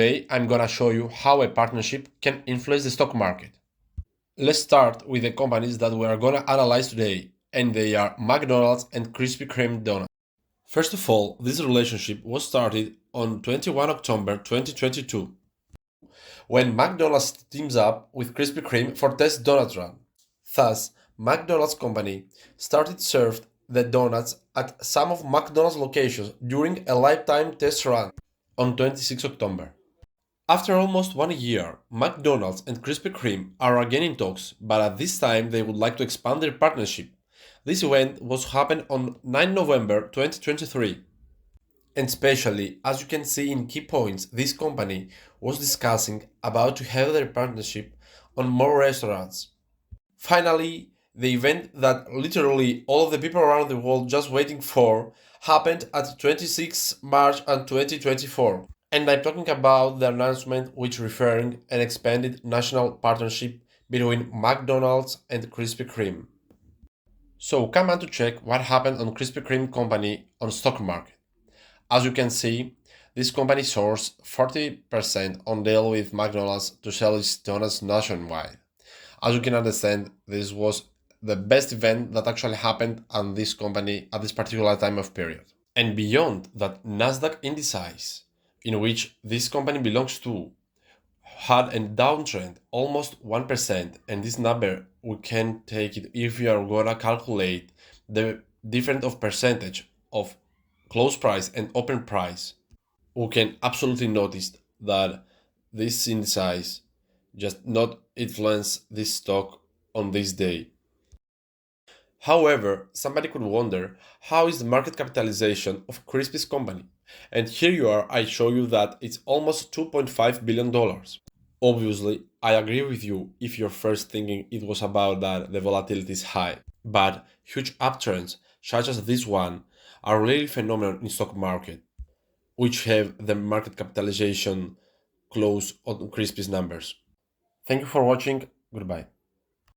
Today I'm gonna show you how a partnership can influence the stock market. Let's start with the companies that we are gonna analyze today, and they are McDonald's and Krispy Kreme donuts. First of all, this relationship was started on 21 October 2022 when McDonald's teams up with Krispy Kreme for test donut run. Thus, McDonald's company started served the donuts at some of McDonald's locations during a lifetime test run on 26 October. After almost 1 year, McDonald's and Krispy Kreme are again in talks, but at this time they would like to expand their partnership. This event was happened on 9 November 2023. And especially, as you can see in key points, this company was discussing about to have their partnership on more restaurants. Finally, the event that literally all of the people around the world just waiting for happened at 26 March and 2024. And I'm talking about the announcement which referring an expanded national partnership between McDonald's and Krispy Kreme. So come on to check what happened on Krispy Kreme company on stock market. As you can see, this company sourced 40% on deal with McDonald's to sell its donuts nationwide. As you can understand, this was the best event that actually happened on this company at this particular time of period. And beyond that, NASDAQ indices, in which this company belongs to, had a downtrend almost 1%, and this number we can take it if we are gonna calculate the difference of percentage of close price and open price. We can absolutely notice that this indices just not influence this stock on this day. However, somebody could wonder, how is the market capitalization of Krispy's company? And here you are, I show you that it's almost $2.5 billion. Obviously, I agree with you if you're first thinking it was about that the volatility is high. But huge uptrends, such as this one, are really phenomenal in stock market, which have the market capitalization close on Krispy's numbers. Thank you for watching. Goodbye.